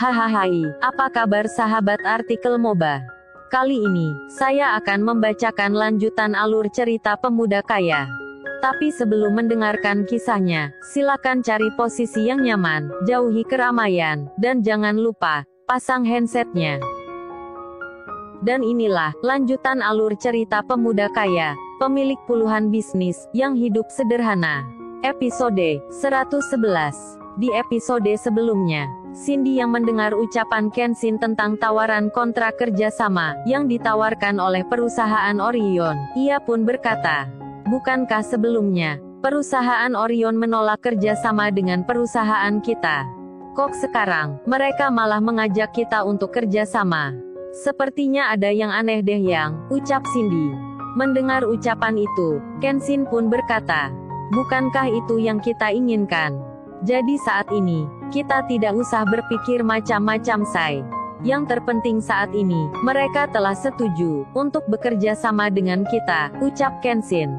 Hahaha, apa kabar sahabat artikel MOBA? Kali ini, saya akan membacakan lanjutan alur cerita pemuda kaya. Tapi sebelum mendengarkan kisahnya, silakan cari posisi yang nyaman, jauhi keramaian, dan jangan lupa, pasang handsetnya. Dan inilah, lanjutan alur cerita pemuda kaya, pemilik puluhan bisnis, yang hidup sederhana. Episode 111. Di episode sebelumnya, Cindy yang mendengar ucapan Kenshin tentang tawaran kontrak kerjasama yang ditawarkan oleh perusahaan Orion, ia pun berkata, "Bukankah sebelumnya, perusahaan Orion menolak kerjasama dengan perusahaan kita? Kok sekarang, mereka malah mengajak kita untuk kerjasama? Sepertinya ada yang aneh deh yang," ucap Cindy. Mendengar ucapan itu, Kenshin pun berkata, "Bukankah itu yang kita inginkan? Jadi saat ini, kita tidak usah berpikir macam-macam, say. Yang terpenting saat ini, mereka telah setuju untuk bekerja sama dengan kita," ucap Kenshin.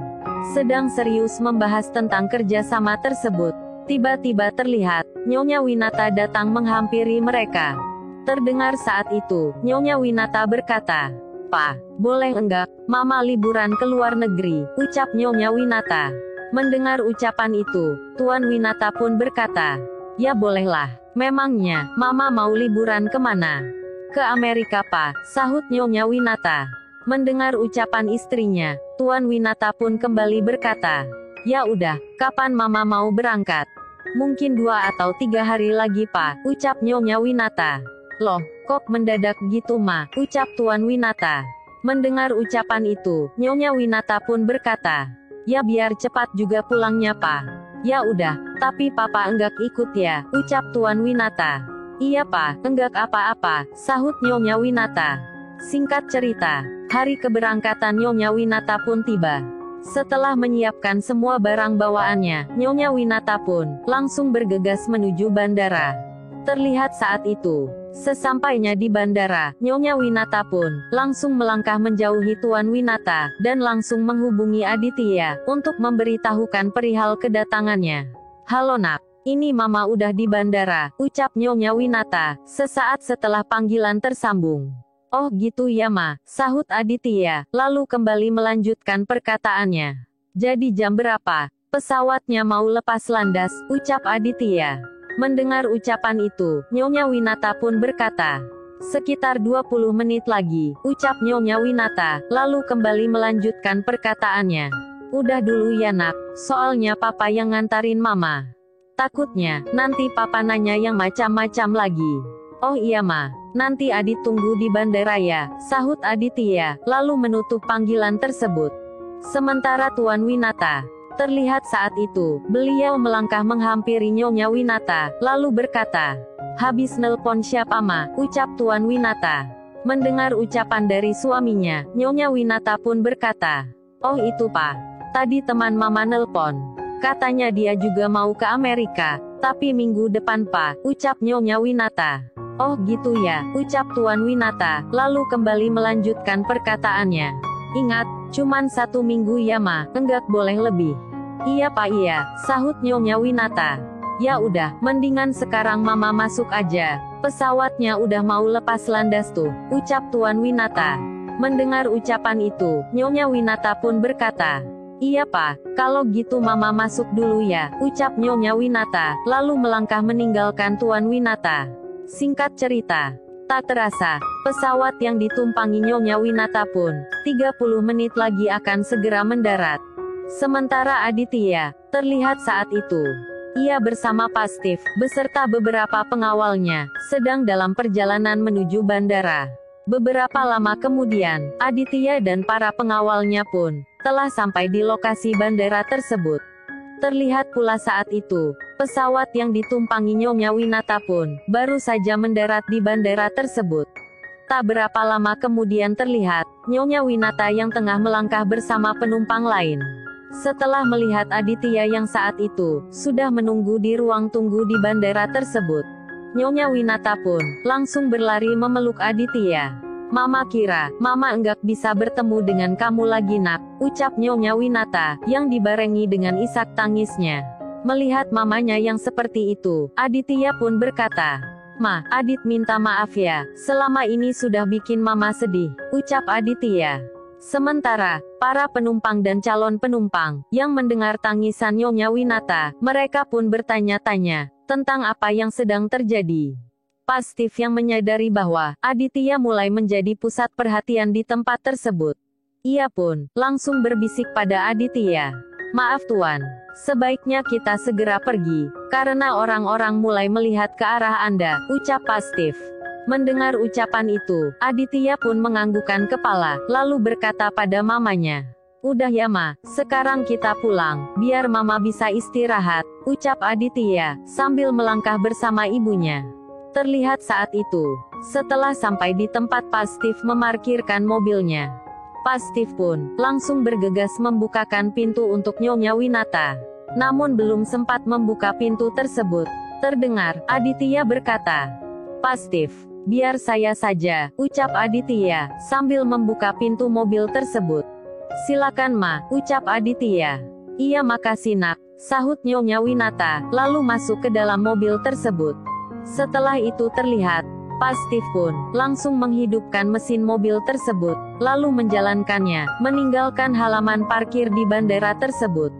Sedang serius membahas tentang kerjasama tersebut, tiba-tiba terlihat Nyonya Winata datang menghampiri mereka. Terdengar saat itu, Nyonya Winata berkata, "Pak, boleh enggak, Mama liburan ke luar negeri," ucap Nyonya Winata. Mendengar ucapan itu, Tuan Winata pun berkata, "Ya bolehlah, memangnya, Mama mau liburan kemana?" "Ke Amerika, Pak," sahut Nyonya Winata. Mendengar ucapan istrinya, Tuan Winata pun kembali berkata, "Ya udah, kapan Mama mau berangkat?" "Mungkin 2 atau 3 hari lagi, Pak," ucap Nyonya Winata. "Loh, kok mendadak gitu, Ma?" ucap Tuan Winata. Mendengar ucapan itu, Nyonya Winata pun berkata, "Ya biar cepat juga pulangnya, Pak." "Ya udah, tapi Papa enggak ikut ya," ucap Tuan Winata. "Iya, Pak, enggak apa-apa," sahut Nyonya Winata. Singkat cerita, hari keberangkatan Nyonya Winata pun tiba. Setelah menyiapkan semua barang bawaannya, Nyonya Winata pun langsung bergegas menuju bandara. Terlihat saat itu, sesampainya di bandara, Nyonya Winata pun langsung melangkah menjauhi Tuan Winata, dan langsung menghubungi Aditya untuk memberitahukan perihal kedatangannya. "Halo nak, ini Mama udah di bandara," ucap Nyonya Winata, sesaat setelah panggilan tersambung. "Oh gitu ya, Ma," sahut Aditya, lalu kembali melanjutkan perkataannya. "Jadi jam berapa pesawatnya mau lepas landas?" ucap Aditya. Mendengar ucapan itu, Nyonya Winata pun berkata, "Sekitar 20 menit lagi," ucap Nyonya Winata, lalu kembali melanjutkan perkataannya. "Udah dulu ya nak, soalnya Papa yang ngantarin Mama. Takutnya, nanti Papa nanya yang macam-macam lagi." "Oh iya Ma, nanti Adit tunggu di bandara ya," sahut Aditya, lalu menutup panggilan tersebut. Sementara Tuan Winata, terlihat saat itu, beliau melangkah menghampiri Nyonya Winata, lalu berkata, "Habis nelpon siapa, Ma?" ucap Tuan Winata. Mendengar ucapan dari suaminya, Nyonya Winata pun berkata, "Oh itu Pak, tadi teman Mama nelpon. Katanya dia juga mau ke Amerika, tapi minggu depan Pak," ucap Nyonya Winata. "Oh gitu ya," ucap Tuan Winata, lalu kembali melanjutkan perkataannya. "Ingat, cuman 1 minggu ya Ma, enggak boleh lebih." "Iya Pak, iya," sahut Nyonya Winata. "Ya udah, mendingan sekarang Mama masuk aja. Pesawatnya udah mau lepas landas tuh," ucap Tuan Winata. Mendengar ucapan itu, Nyonya Winata pun berkata, "Iya Pak, kalau gitu Mama masuk dulu ya," ucap Nyonya Winata, lalu melangkah meninggalkan Tuan Winata. Singkat cerita, tak terasa, pesawat yang ditumpangi Nyonya Winata pun 30 menit lagi akan segera mendarat. Sementara Aditya, terlihat saat itu, ia bersama Pak Steve, beserta beberapa pengawalnya, sedang dalam perjalanan menuju bandara. Beberapa lama kemudian, Aditya dan para pengawalnya pun telah sampai di lokasi bandara tersebut. Terlihat pula saat itu, pesawat yang ditumpangi Nyonya Winata pun baru saja mendarat di bandara tersebut. Tak berapa lama kemudian terlihat Nyonya Winata yang tengah melangkah bersama penumpang lain. Setelah melihat Aditya yang saat itu sudah menunggu di ruang tunggu di bandara tersebut, Nyonya Winata pun langsung berlari memeluk Aditya. "Mama kira, Mama enggak bisa bertemu dengan kamu lagi nak," ucap Nyonya Winata, yang dibarengi dengan isak tangisnya. Melihat mamanya yang seperti itu, Aditya pun berkata, Ma, Adit minta maaf ya, selama ini sudah bikin Mama sedih, ucap Aditya. Sementara, para penumpang dan calon penumpang, yang mendengar tangisan Nyonya Winata, mereka pun bertanya-tanya, tentang apa yang sedang terjadi. Pas Steve yang menyadari bahwa, Aditya mulai menjadi pusat perhatian di tempat tersebut. Ia pun, langsung berbisik pada Aditya. Maaf Tuan, sebaiknya kita segera pergi, karena orang-orang mulai melihat ke arah Anda, ucap Pak Steve. Mendengar ucapan itu, Aditya pun menganggukkan kepala, lalu berkata pada mamanya. Udah ya Ma, sekarang kita pulang, biar Mama bisa istirahat, ucap Aditya, sambil melangkah bersama ibunya. Terlihat saat itu, setelah sampai di tempat Pak Steve memarkirkan mobilnya. Pak Steve pun, langsung bergegas membukakan pintu untuk Nyonya Winata. Namun belum sempat membuka pintu tersebut, terdengar, Aditya berkata, Pak Steve, biar saya saja, ucap Aditya, sambil membuka pintu mobil tersebut. Silakan Ma, ucap Aditya. Iya makasih nak, sahut Nyonya Winata, lalu masuk ke dalam mobil tersebut. Setelah itu terlihat, Pak Steve pun, langsung menghidupkan mesin mobil tersebut, lalu menjalankannya, meninggalkan halaman parkir di bandara tersebut.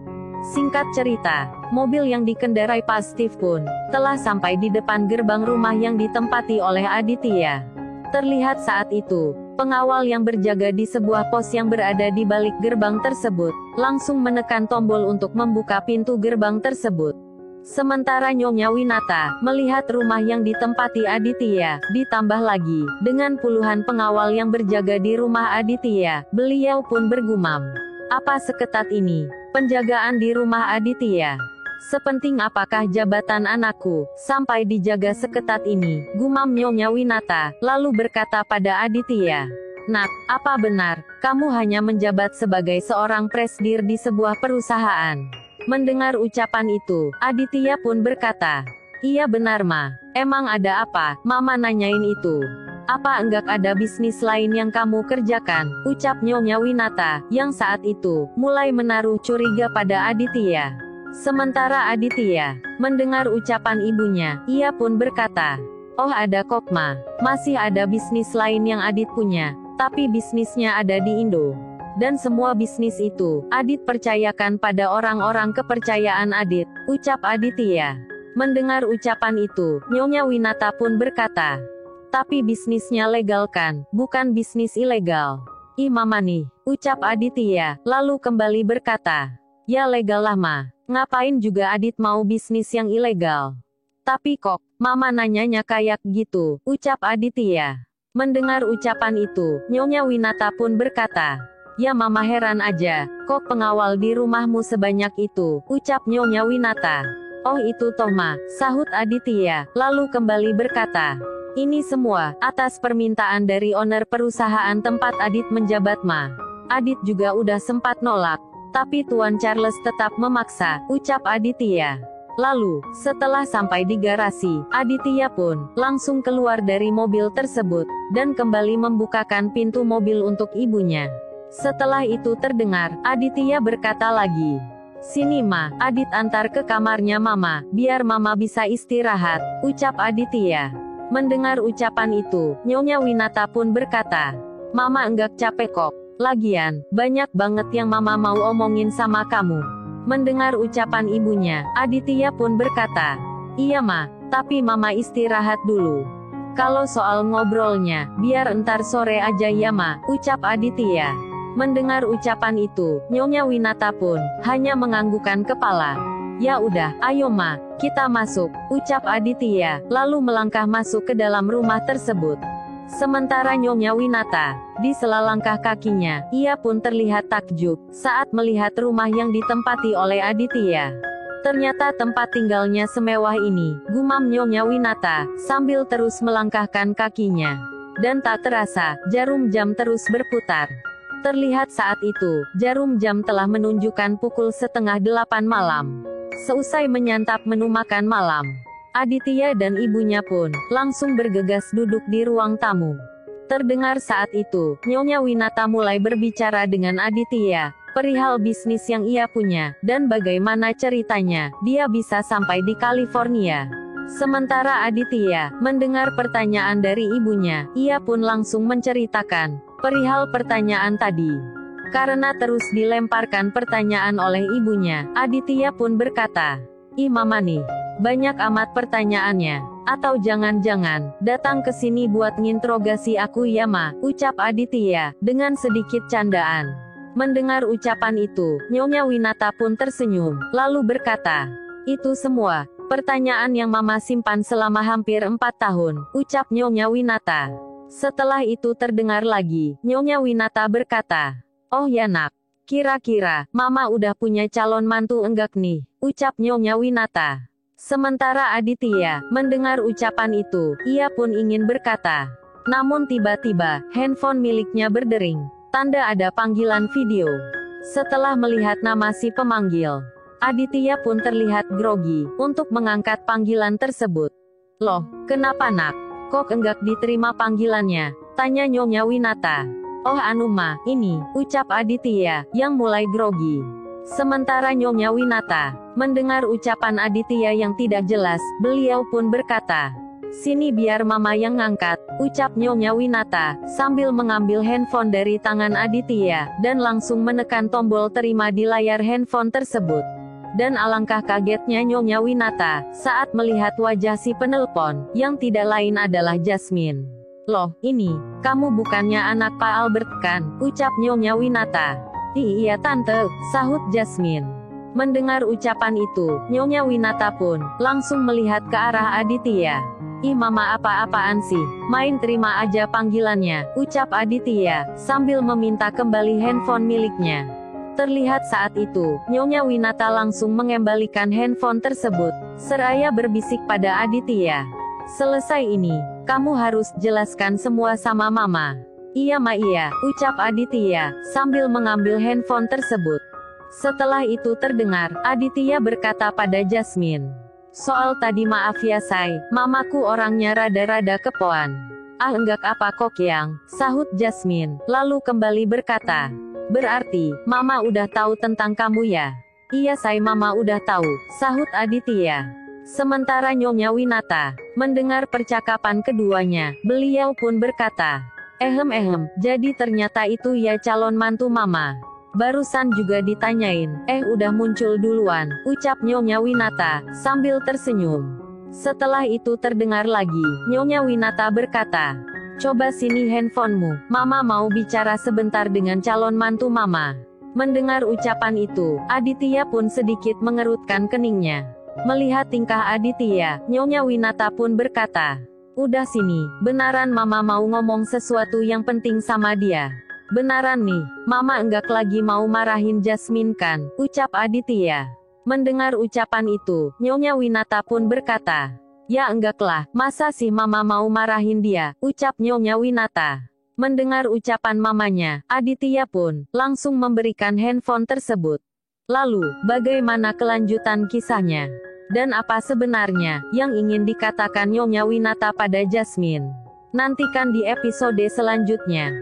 Singkat cerita, mobil yang dikendarai Pak Steve pun, telah sampai di depan gerbang rumah yang ditempati oleh Aditya. Terlihat saat itu, pengawal yang berjaga di sebuah pos yang berada di balik gerbang tersebut, langsung menekan tombol untuk membuka pintu gerbang tersebut. Sementara Nyonya Winata, melihat rumah yang ditempati Aditya, ditambah lagi, dengan puluhan pengawal yang berjaga di rumah Aditya, beliau pun bergumam. Apa seketat ini, penjagaan di rumah Aditya? Sepenting apakah jabatan anakku, sampai dijaga seketat ini, gumam Nyonya Winata, lalu berkata pada Aditya. Nak, apa benar, kamu hanya menjabat sebagai seorang presidir di sebuah perusahaan? Mendengar ucapan itu, Aditya pun berkata, iya benar Ma, emang ada apa, Mama nanyain itu. Apa enggak ada bisnis lain yang kamu kerjakan, ucap Nyonya Winata, yang saat itu, mulai menaruh curiga pada Aditya. Sementara Aditya, mendengar ucapan ibunya, ia pun berkata, oh ada kok Ma, masih ada bisnis lain yang Adit punya, tapi bisnisnya ada di Indo. Dan semua bisnis itu, Adit percayakan pada orang-orang kepercayaan Adit, ucap Aditya. Mendengar ucapan itu, Nyonya Winata pun berkata, tapi bisnisnya legal kan, bukan bisnis ilegal. Ih Mama nih, ucap Aditya, lalu kembali berkata, ya legal lah Ma, ngapain juga Adit mau bisnis yang ilegal. Tapi kok, Mama nanyanya kayak gitu, ucap Aditya. Mendengar ucapan itu, Nyonya Winata pun berkata, ya Mama heran aja, kok pengawal di rumahmu sebanyak itu, ucap Nyonya Winata. Oh itu toh Ma, sahut Aditya, lalu kembali berkata, ini semua, atas permintaan dari owner perusahaan tempat Adit menjabat Ma. Adit juga udah sempat nolak, tapi Tuan Charles tetap memaksa, ucap Aditya. Lalu, setelah sampai di garasi, Aditya pun, langsung keluar dari mobil tersebut, dan kembali membukakan pintu mobil untuk ibunya. Setelah itu terdengar, Aditya berkata lagi, sini Ma, Adit antar ke kamarnya Mama, biar Mama bisa istirahat, ucap Aditya. Mendengar ucapan itu, Nyonya Winata pun berkata, Mama enggak capek kok, lagian, banyak banget yang Mama mau omongin sama kamu. Mendengar ucapan ibunya, Aditya pun berkata, iya Ma, tapi Mama istirahat dulu. Kalau soal ngobrolnya, biar entar sore aja ya Ma, ucap Aditya. Mendengar ucapan itu, Nyonya Winata pun, hanya menganggukkan kepala. Ya udah, ayo Ma, kita masuk, ucap Aditya, lalu melangkah masuk ke dalam rumah tersebut. Sementara Nyonya Winata, di sela langkah kakinya, ia pun terlihat takjub, saat melihat rumah yang ditempati oleh Aditya. Ternyata tempat tinggalnya semewah ini, gumam Nyonya Winata, sambil terus melangkahkan kakinya. Dan tak terasa, jarum jam terus berputar. Terlihat saat itu, jarum jam telah menunjukkan pukul 7:30 malam. Seusai menyantap menu makan malam, Aditya dan ibunya pun, langsung bergegas duduk di ruang tamu. Terdengar saat itu, Nyonya Winata mulai berbicara dengan Aditya, perihal bisnis yang ia punya, dan bagaimana ceritanya, dia bisa sampai di California. Sementara Aditya mendengar pertanyaan dari ibunya, ia pun langsung menceritakan perihal pertanyaan tadi. Karena terus dilemparkan pertanyaan oleh ibunya, Aditya pun berkata, "Ih mama nih, banyak amat pertanyaannya. Atau jangan-jangan datang ke sini buat nginterogasi aku ya ma?" ucap Aditya dengan sedikit candaan. Mendengar ucapan itu, Nyonya Winata pun tersenyum, lalu berkata, "Itu semua pertanyaan yang mama simpan selama hampir 4 tahun, ucap Nyonya Winata. Setelah itu terdengar lagi, Nyonya Winata berkata, "Oh ya nak, kira-kira mama udah punya calon mantu enggak nih?" ucap Nyonya Winata. Sementara Aditya mendengar ucapan itu, ia pun ingin berkata. Namun tiba-tiba, handphone miliknya berdering. Tanda ada panggilan video. Setelah melihat nama si pemanggil, Aditya pun terlihat grogi untuk mengangkat panggilan tersebut. "Loh, kenapa nak? Kok enggak diterima panggilannya?" tanya Nyonya Winata. "Oh anu ma, ini," ucap Aditya yang mulai grogi. Sementara Nyonya Winata mendengar ucapan Aditya yang tidak jelas, beliau pun berkata, "Sini biar mama yang ngangkat," ucap Nyonya Winata, sambil mengambil handphone dari tangan Aditya, dan langsung menekan tombol terima di layar handphone tersebut. Dan alangkah kagetnya Nyonya Winata, saat melihat wajah si penelpon, yang tidak lain adalah Jasmine. "Loh, ini, kamu bukannya anak Pak Albert kan?" ucap Nyonya Winata. "Iya tante," sahut Jasmine. Mendengar ucapan itu, Nyonya Winata pun langsung melihat ke arah Aditya. "Ih mama apa-apaan sih, main terima aja panggilannya," ucap Aditya, sambil meminta kembali handphone miliknya. Terlihat saat itu, Nyonya Winata langsung mengembalikan handphone tersebut, seraya berbisik pada Aditya. "Selesai ini, kamu harus jelaskan semua sama mama." "Iya ma iya," ucap Aditya, sambil mengambil handphone tersebut. Setelah itu terdengar, Aditya berkata pada Jasmine, "Soal tadi maaf ya say, mamaku orangnya rada-rada kepoan." "Ah enggak apa kok yang," sahut Jasmine, lalu kembali berkata, "Berarti, mama udah tahu tentang kamu ya?" "Iya say mama udah tahu," sahut Aditya. Sementara Nyonya Winata mendengar percakapan keduanya, beliau pun berkata, jadi ternyata itu ya calon mantu mama. Barusan juga ditanyain, udah muncul duluan," ucap Nyonya Winata, sambil tersenyum. Setelah itu terdengar lagi, Nyonya Winata berkata, "Coba sini handphonemu, mama mau bicara sebentar dengan calon mantu mama." Mendengar ucapan itu, Aditya pun sedikit mengerutkan keningnya. Melihat tingkah Aditya, Nyonya Winata pun berkata, "Udah sini, benaran mama mau ngomong sesuatu yang penting sama dia." "Benaran nih, mama enggak lagi mau marahin Jasmine kan?" ucap Aditya. Mendengar ucapan itu, Nyonya Winata pun berkata, "Ya enggaklah, masa sih mama mau marahin dia?" ucap Nyonya Winata. Mendengar ucapan mamanya, Aditya pun langsung memberikan handphone tersebut. Lalu, bagaimana kelanjutan kisahnya? Dan apa sebenarnya yang ingin dikatakan Nyonya Winata pada Jasmine? Nantikan di episode selanjutnya.